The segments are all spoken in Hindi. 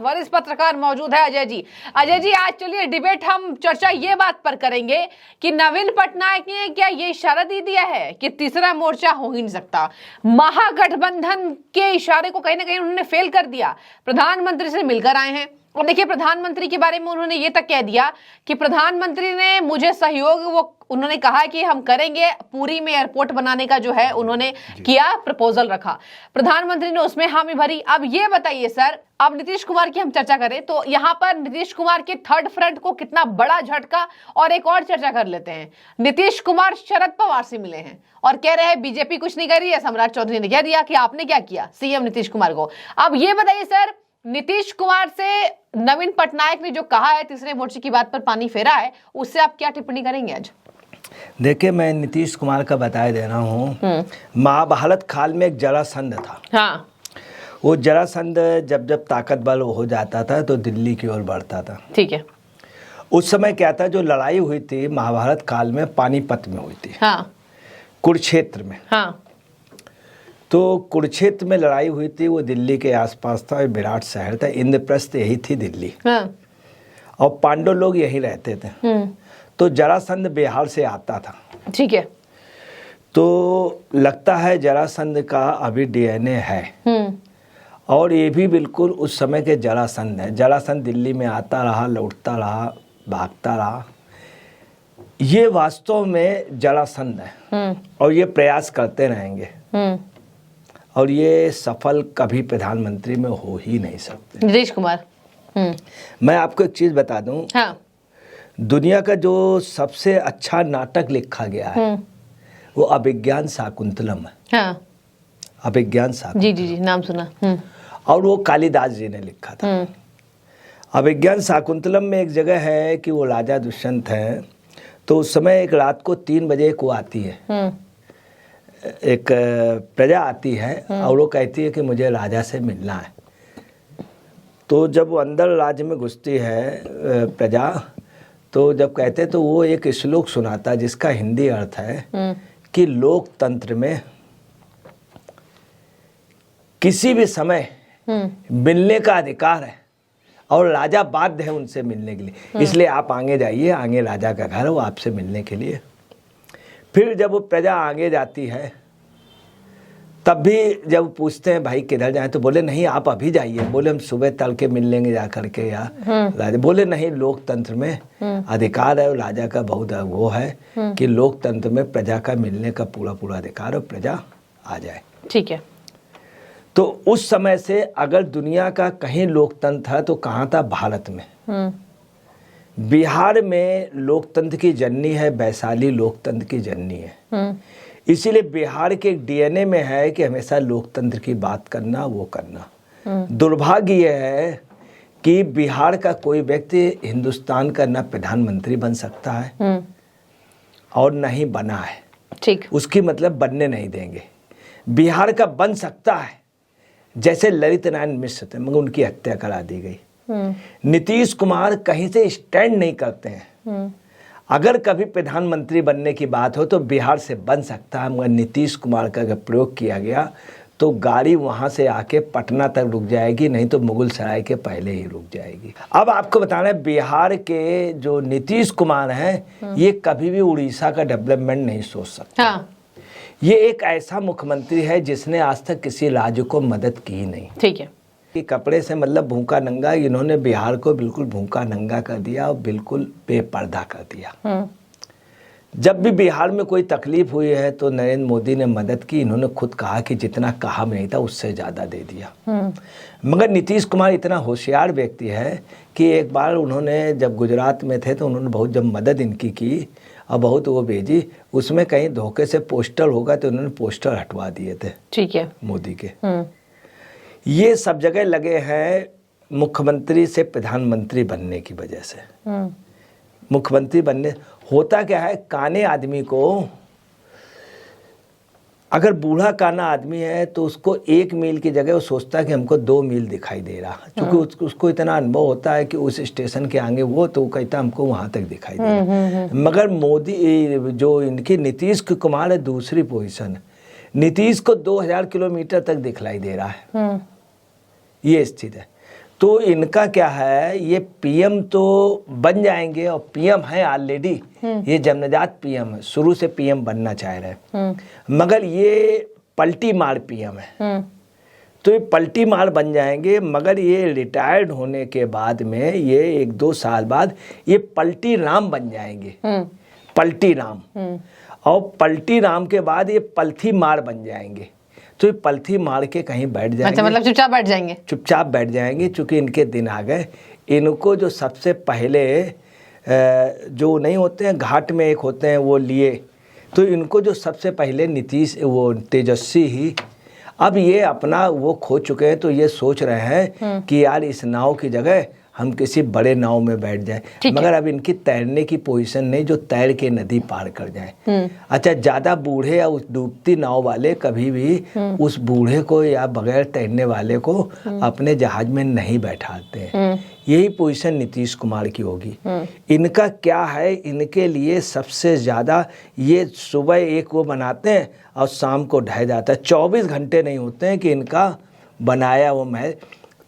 वरिष्ठ पत्रकार मौजूद है अजय जी। अजय जी, आज चलिए डिबेट हम चर्चा ये बात पर करेंगे कि नवीन पटनायक ने क्या ये इशारा दे दिया है कि तीसरा मोर्चा हो ही नहीं सकता। महागठबंधन के इशारे को कहीं ना कहीं उन्होंने फेल कर दिया। प्रधानमंत्री से मिलकर आए हैं और देखिए प्रधानमंत्री के बारे में उन्होंने ये तक कह दिया कि प्रधानमंत्री ने मुझे सहयोग, वो उन्होंने कहा कि हम करेंगे, पुरी में एयरपोर्ट बनाने का जो है उन्होंने किया, प्रपोजल रखा, प्रधानमंत्री ने उसमें हामी भरी। अब ये बताइए सर, अब नीतीश कुमार की हम चर्चा करें तो यहाँ पर नीतीश कुमार के थर्ड फ्रंट को कितना बड़ा झटका। और एक और चर्चा कर लेते हैं, नीतीश कुमार शरद पवार से मिले हैं और कह रहे हैं बीजेपी कुछ नहीं कर रही है। सम्राट चौधरी ने कह दिया कि आपने क्या किया सीएम नीतीश कुमार को। अब ये बताइए सर, नीतीश कुमार से नवीन पटनायक ने जो कहा है तीसरे मोर्चे की बात पर पानी फेरा है, उससे आप क्या टिप्पणी करेंगे आज? देखिए, मैं नीतीश कुमार का बताए दे रहा हूँ। महाभारत काल में एक जरासंध था। हाँ। वो जरासंध जब जब ताकतवर हो जाता था तो दिल्ली की ओर बढ़ता था। ठीक है। उस समय क्या था, जो लड़ाई हुई थी महाभारत काल में पानीपत में हुई थी। हाँ। कुरुक्षेत्र में। हाँ। तो कुरुक्षेत्र में लड़ाई हुई थी, वो दिल्ली के आसपास था, विराट शहर था, इंद्रप्रस्थ यही थी दिल्ली। हाँ। और पांडव लोग यहीं रहते थे। तो जरासंध बिहार से आता था। ठीक है। तो लगता है जरासंध का अभी डीएनए है। और ये भी बिल्कुल उस समय के जरासंध है। जरासंध दिल्ली में आता रहा, लौटता रहा, भागता रहा। ये वास्तव में जरासंध है और ये प्रयास करते रहेंगे। और ये सफल कभी प्रधानमंत्री में हो ही नहीं सकते। नीतीश कुमार। मैं आपको एक चीज बता दूं। हाँ। दुनिया का जो सबसे अच्छा नाटक लिखा गया है वो अभिज्ञान शाकुंतलम है। हाँ। अभिज्ञान शाकुंतलम। जी जी जी, नाम सुना। और वो कालिदास जी ने लिखा था। अभिज्ञान शाकुंतलम में एक जगह है कि वो राजा दुष्यंत हैं। तो उस समय एक रात को 3 बजे को आती है, एक प्रजा आती है और वो कहती है कि मुझे राजा से मिलना है। तो जब वो अंदर राज्य में घुसती है प्रजा, तो जब कहते तो वो एक श्लोक सुनाता जिसका हिंदी अर्थ है कि लोकतंत्र में किसी भी समय मिलने का अधिकार है और राजा बाध्य है उनसे मिलने के लिए। इसलिए आप आगे जाइए, आगे राजा का घर है, वो आपसे मिलने के लिए। फिर जब वो प्रजा आगे जाती है तब भी जब पूछते हैं भाई किधर जाएं, तो बोले नहीं आप अभी जाइए। बोले हम सुबह तल के मिल लेंगे जा करके या राजा। बोले नहीं, लोकतंत्र में अधिकार है और राजा का बहुत वो है कि लोकतंत्र में प्रजा का मिलने का पूरा पूरा अधिकार और प्रजा आ जाए। ठीक है। तो उस समय से अगर दुनिया का कहीं लोकतंत्र है तो कहाँ था? भारत में। बिहार में लोकतंत्र की जननी है, वैशाली लोकतंत्र की जननी है। इसीलिए बिहार के डीएनए में है कि हमेशा लोकतंत्र की बात करना, वो करना। दुर्भाग्य यह है कि बिहार का कोई व्यक्ति हिंदुस्तान का न प्रधानमंत्री बन सकता है और न ही बना है। ठीक। उसकी मतलब बनने नहीं देंगे। बिहार का बन सकता है, जैसे ललित नारायण मिश्र थे मगर उनकी हत्या करा दी गई। नीतीश कुमार कहीं से स्टैंड नहीं करते हैं। अगर कभी प्रधानमंत्री बनने की बात हो तो बिहार से बन सकता है, मगर नीतीश कुमार का अगर प्रयोग किया गया तो गाड़ी वहां से आके पटना तक रुक जाएगी, नहीं तो मुगल सराय के पहले ही रुक जाएगी। अब आपको बताना है, बिहार के जो नीतीश कुमार हैं ये कभी भी उड़ीसा का डेवलपमेंट नहीं सोच सकते। हाँ। ये एक ऐसा मुख्यमंत्री है जिसने आज तक किसी राज्य को मदद की ही नहीं। ठीक है। कि कपड़े से मतलब भूखा नंगा, इन्होंने बिहार को बिल्कुल भूखा नंगा कर दिया और बिल्कुल बेपर्दा कर दिया। जब भी बिहार में कोई तकलीफ हुई है तो नरेंद्र मोदी ने मदद की। इन्होंने खुद कहा कि जितना कहा नहीं था उससे ज़्यादा दे दिया। मगर नीतीश कुमार इतना होशियार व्यक्ति है कि एक बार उन्होंने जब गुजरात में थे तो उन्होंने बहुत जब मदद इनकी की और बहुत वो भेजी, उसमें कहीं धोखे से पोस्टर होगा तो उन्होंने पोस्टर हटवा दिए थे। ठीक है। मोदी के। ये सब जगह लगे हैं मुख्यमंत्री से प्रधानमंत्री बनने की वजह से। मुख्यमंत्री बनने होता क्या है, काने आदमी को अगर बूढ़ा काना आदमी है तो उसको 1 मील की जगह वो सोचता है कि हमको 2 मील दिखाई दे रहा, क्योंकि उसको इतना अनुभव होता है कि उस स्टेशन के आगे वो तो कहता हमको वहां तक दिखाई दे रहा। मगर मोदी जो इनकी नीतीश कुमार है दूसरी पोजीशन, नीतीश को 2000 किलोमीटर तक दिखलाई दे रहा है। ये स्थिति है। तो इनका क्या है, ये पीएम तो बन जाएंगे और पीएम है ऑलरेडी, ये जन्मजात पीएम है, शुरू से पीएम बनना चाह रहे हैं, मगर ये पलटी मार पीएम है। तो ये पलटी मार बन जाएंगे, मगर ये रिटायर्ड होने के बाद में ये 1-2 साल बाद ये पलटी राम बन जाएंगे, पलटी राम। और पलटी राम के बाद ये पलथी मार बन जाएंगे। तो ये पलथी मार के कहीं बैठ जाएंगे। अच्छा, मतलब चुपचाप बैठ जाएंगे। चुपचाप बैठ जाएंगे, चूंकि इनके दिन आ गए। इनको जो सबसे पहले जो नहीं होते हैं घाट में एक होते हैं वो लिए, तो इनको जो सबसे पहले नीतीश वो तेजस्वी ही, अब ये अपना वो खो चुके हैं। तो ये सोच रहे हैं कि यार इस नाव की जगह हम किसी बड़े नाव में बैठ जाए, मगर अब इनकी तैरने की पोजीशन नहीं जो तैर के नदी पार कर जाए। अच्छा, ज्यादा बूढ़े या उस डूबती नाव वाले कभी भी उस बूढ़े को या बगैर तैरने वाले को अपने जहाज में नहीं बैठाते हैं। यही पोजीशन नीतीश कुमार की होगी। इनका क्या है, इनके लिए सबसे ज्यादा ये सुबह एक वो बनाते हैं और शाम को ढह जाता है। 24 घंटे नहीं होते हैं कि इनका बनाया वो महल,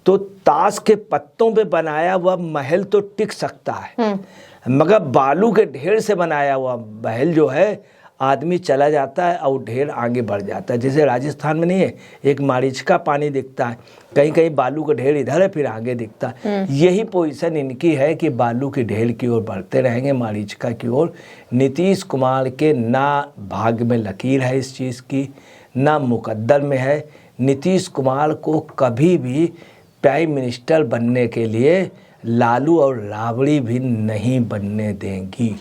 तो ताश के पत्तों पे बनाया हुआ महल तो टिक सकता है, मगर बालू के ढेर से बनाया हुआ महल जो है, आदमी चला जाता है और ढेर आगे बढ़ जाता है। जैसे राजस्थान में नहीं है, एक मारीच का पानी दिखता है, कहीं कहीं बालू का ढेर इधर है फिर आगे दिखता है। यही पोजीशन इनकी है कि बालू की ढेर की ओर बढ़ते रहेंगे, मारीचका की ओर। नीतीश कुमार के ना भाग्य में लकीर है इस चीज़ की, ना मुकद्दर में है। नीतीश कुमार को कभी भी प्राइम मिनिस्टर बनने के लिए लालू और राबड़ी भी नहीं बनने देंगी।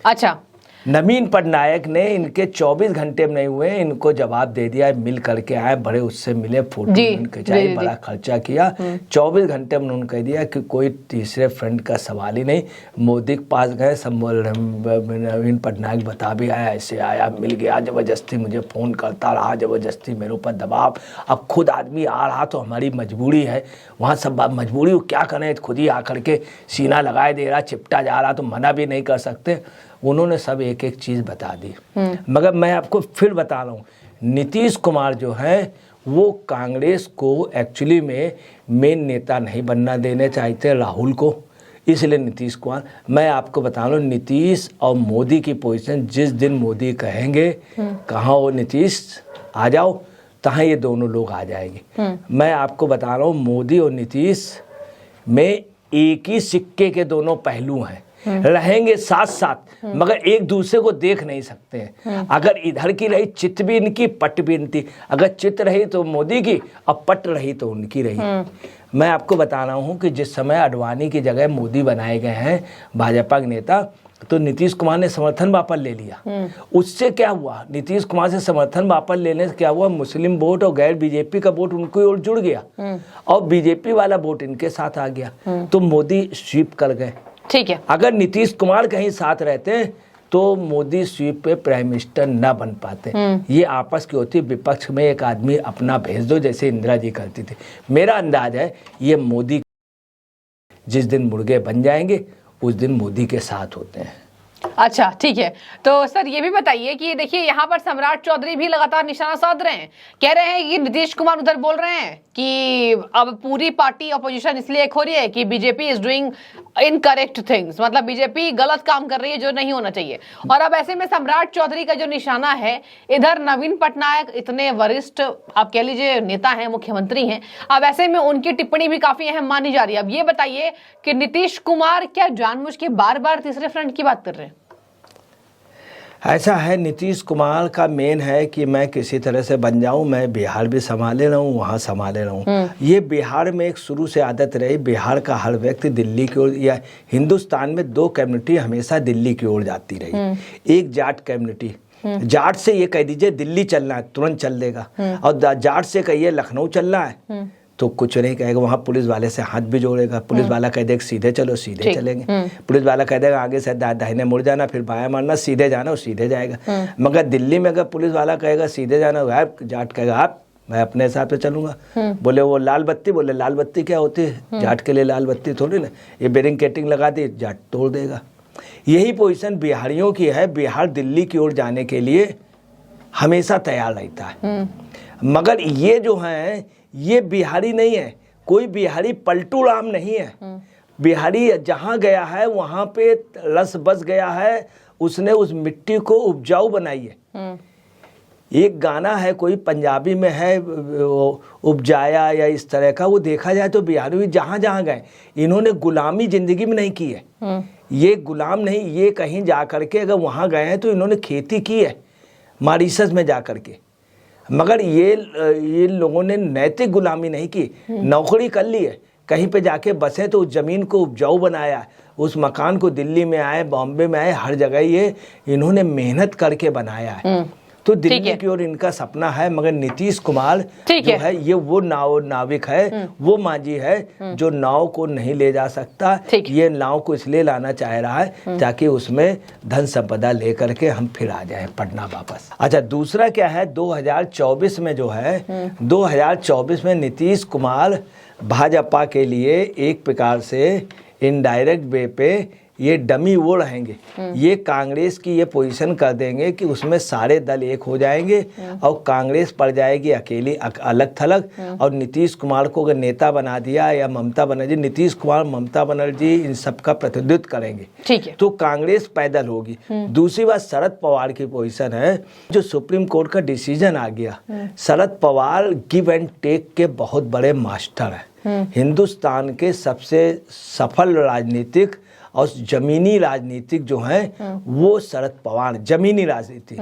अच्छा, नवीन पटनायक ने इनके 24 घंटे में नहीं हुए, इनको जवाब दे दिया, मिल करके आए, बड़े उससे मिले, फोटो खिंचाई, बड़ा खर्चा किया। 24 घंटे में उन्होंने कह दिया कि कोई तीसरे फ्रेंड का सवाल ही नहीं। मोदी के पास गए, सब नवीन पटनायक बता भी आया, ऐसे आया, मिल गया, जबरदस्ती मुझे फ़ोन करता रहा, जबरदस्ती मेरे ऊपर दबाव। अब खुद आदमी आ रहा तो हमारी मजबूरी है, वहाँ सब मजबूरी क्या करें, खुद ही आकर के सीना लगाए दे रहा, चिपटा जा रहा, तो मना भी नहीं कर सकते। उन्होंने सब एक एक चीज़ बता दी। मगर मैं आपको फिर बता रहा हूँ, नीतीश कुमार जो है वो कांग्रेस को एक्चुअली में मेन नेता नहीं बनना देने चाहते राहुल को, इसलिए नीतीश कुमार, मैं आपको बता रहा हूँ, नीतीश और मोदी की पोजीशन, जिस दिन मोदी कहेंगे कहाँ हो नीतीश आ जाओ, तहाँ ये दोनों लोग आ जाएंगे। मैं आपको बता रहा हूँ, मोदी और नीतीश में एक ही सिक्के के दोनों पहलू हैं, रहेंगे साथ साथ, मगर एक दूसरे को देख नहीं सकते हैं। अगर इधर की रही चित भी इनकी, पट भी इनकी। अगर चित रही तो मोदी की और पट रही तो उनकी रही। मैं आपको बता रहा हूँ कि जिस समय अडवाणी की जगह मोदी बनाए गए हैं भाजपा के नेता, तो नीतीश कुमार ने समर्थन वापस ले लिया। उससे क्या हुआ, नीतीश कुमार से समर्थन वापस लेने से क्या हुआ, मुस्लिम वोट और गैर बीजेपी का वोट उनकी ओर जुड़ गया और बीजेपी वाला वोट इनके साथ आ गया, तो मोदी स्वीप कर गए। ठीक है, अगर नीतीश कुमार कहीं साथ रहते तो मोदी स्वीप पे प्राइम मिनिस्टर ना बन पाते। ये आपस की होती, विपक्ष में एक आदमी अपना भेज दो, जैसे इंदिरा जी करती थी। मेरा अंदाज है ये मोदी जिस दिन मुर्गे बन जाएंगे उस दिन मोदी के साथ होते हैं। अच्छा, ठीक है। तो सर ये भी बताइए कि देखिए यहाँ पर सम्राट चौधरी भी लगातार निशाना साध रहे हैं, कह रहे हैं कि नीतीश कुमार उधर बोल रहे हैं कि अब पूरी पार्टी अपोजिशन इसलिए एक हो रही है कि BJP is doing incorrect things, मतलब बीजेपी गलत काम कर रही है जो नहीं होना चाहिए। और अब ऐसे में सम्राट चौधरी का जो निशाना है, इधर नवीन पटनायक इतने वरिष्ठ आप कह लीजिए नेता हैं, मुख्यमंत्री हैं, अब ऐसे में उनकी टिप्पणी भी काफी अहम मानी जा रही है। अब ये बताइए कि नीतीश कुमार क्या जानबूझ के बार बार तीसरे फ्रंट की बात कर रहे हैं? ऐसा है, नीतीश कुमार का मेन है कि मैं किसी तरह से बन जाऊं, मैं बिहार भी संभाले रहूं, वहाँ संभाले रहूं। ये बिहार में एक शुरू से आदत रही, बिहार का हर व्यक्ति दिल्ली की ओर, या हिंदुस्तान में 2 कम्युनिटी हमेशा दिल्ली की ओर जाती रही। एक जाट कम्युनिटी, जाट से ये कह दीजिए दिल्ली चलना है तुरंत चल देगा, और जाट से कहिए लखनऊ चलना है तो कुछ नहीं कहेगा, वहाँ पुलिस वाले से हाथ भी जोड़ेगा। पुलिस वाला कह देगा सीधे चलो, सीधे चलेंगे। पुलिस वाला कह देगा आगे से दाहिने मुड़ जाना, फिर बायां मारना, सीधे जाना, वो सीधे जाएगा। मगर दिल्ली में अगर पुलिस वाला कहेगा सीधे जाना, जाट कहेगा आप मैं अपने हिसाब से चलूंगा। बोले वो लाल बत्ती, बोले लाल बत्ती क्या होती है, जाट के लिए लाल बत्ती थोड़ी ना, ये बैरिकेडिंग लगा दी, जाट तोड़ देगा। यही पोजीशन बिहारियों की है, बिहार दिल्ली की ओर जाने के लिए हमेशा तैयार रहता है। मगर ये जो है ये बिहारी नहीं है, कोई बिहारी पलटू राम नहीं है। बिहारी जहाँ गया है वहाँ पे रस बस गया है, उसने उस मिट्टी को उपजाऊ बनाई है। एक गाना है कोई पंजाबी में है, उपजाया या इस तरह का, वो देखा जाए तो बिहारी भी जहाँ जहाँ गए इन्होंने गुलामी जिंदगी में नहीं की है। ये गुलाम नहीं, ये कहीं जा करके अगर वहाँ गए हैं तो इन्होंने खेती की है मॉरिशस में जा करके, मगर ये लोगों ने नैतिक गुलामी नहीं की, नौकरी कर ली है। कहीं पे जाके बसे तो उस ज़मीन को उपजाऊ बनाया, उस मकान को दिल्ली में आए, बॉम्बे में आए, हर जगह ये इन्होंने मेहनत करके बनाया है। तो दिल्ली की ओर इनका सपना है, मगर नीतीश कुमार जो है ये वो नाविक है, वो माझी है जो नाव को नहीं ले जा सकता। ये नाव को इसलिए लाना चाह रहा है ताकि उसमें धन संपदा लेकर के हम फिर आ जाए पटना वापस। अच्छा, दूसरा क्या है, 2024 में जो है 2024 में नीतीश कुमार भाजपा के लिए एक प्रकार से इनडायरेक्ट वे पे ये डमी वो रहेंगे। ये कांग्रेस की ये पोजीशन कर देंगे कि उसमें सारे दल एक हो जाएंगे और कांग्रेस पड़ जाएगी अकेली अलग थलग, और नीतीश कुमार को अगर नेता बना दिया या ममता बनर्जी, नीतीश कुमार ममता बनर्जी इन सब का प्रतिनिधित्व करेंगे, ठीक है, तो कांग्रेस पैदल होगी। दूसरी बात शरद पवार की पोजीशन है, जो सुप्रीम कोर्ट का डिसीजन आ गया। Sharad Pawar give and take के बहुत बड़े मास्टर हैं। हिंदुस्तान के सबसे सफल राजनीतिक और जमीनी राजनीतिक जो हैं वो शरद पवार, जमीनी राजनीति,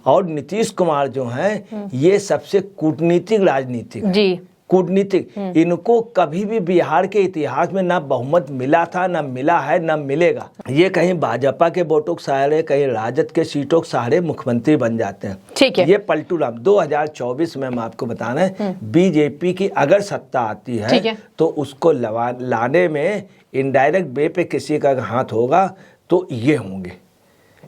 और नीतीश कुमार जो हैं ये सबसे कूटनीतिक राजनीतिक जी, कूटनीतिक। इनको कभी भी बिहार के इतिहास में ना बहुमत मिला था, ना मिला है, ना मिलेगा। ये कहीं भाजपा के वोटों के सहारे, कहीं राजद के सीटों के सहारे मुख्यमंत्री बन जाते हैं, ठीक है। ये पलटू राम 2024 में हम आपको बताना है, बीजेपी की अगर सत्ता आती है तो उसको लाने में इनडायरेक्ट वे पे किसी का हाथ होगा तो ये होंगे,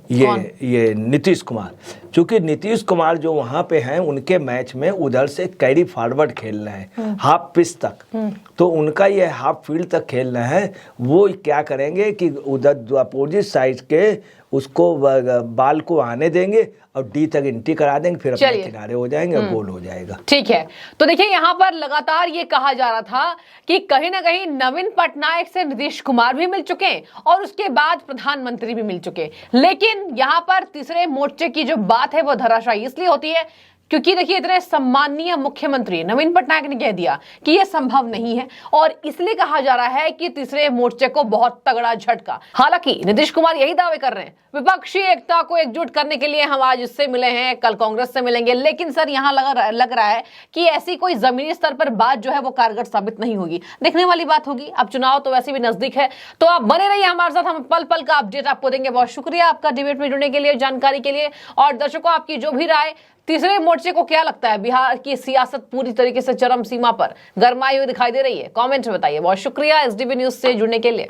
ये नीतीश कुमार। क्योंकि नीतीश कुमार जो वहाँ पे हैं उनके मैच में उधर से कैरी फॉरवर्ड खेलना है हाफ पिच तक, तो उनका ये हाफ फील्ड तक खेलना है। वो क्या करेंगे कि उधर अपोजिट साइड के उसको बाल को आने देंगे और डी तक एंट्री करा देंगे, फिर अपने किनारे हो जाएंगे और गोल हो जाएगा। ठीक है, तो देखिए यहाँ पर लगातार ये कहा जा रहा था कि कहीं ना कहीं नवीन पटनायक से नीतीश कुमार भी मिल चुके और उसके बाद प्रधानमंत्री भी मिल चुके, लेकिन यहाँ पर तीसरे मोर्चे की जो बात है वो धराशायी इसलिए होती है क्योंकि देखिए इतने सम्माननीय मुख्यमंत्री नवीन पटनायक ने कह दिया कि यह संभव नहीं है, और इसलिए कहा जा रहा है कि तीसरे मोर्चे को बहुत तगड़ा झटका। हालांकि नीतीश कुमार यही दावे कर रहे हैं विपक्षी एकता को एकजुट करने के लिए हम आज इससे मिले हैं, कल कांग्रेस से मिलेंगे, लेकिन सर यहाँ लग रहा है कि ऐसी कोई जमीनी स्तर पर बात जो है वो कारगर साबित नहीं होगी। देखने वाली बात होगी। अब चुनाव तो वैसे भी नजदीक है, तो आप बने रहिए हमारे साथ, हम पल पल का अपडेट आपको देंगे। बहुत शुक्रिया आपका डिबेट में जुड़ने के लिए, जानकारी के लिए। और दर्शकों, आपकी जो भी राय, तीसरे मोर्चे को क्या लगता है, बिहार की सियासत पूरी तरीके से चरम सीमा पर गरमाई हुई दिखाई दे रही है, कमेंट में बताइए। बहुत शुक्रिया एसडीबी न्यूज से जुड़ने के लिए।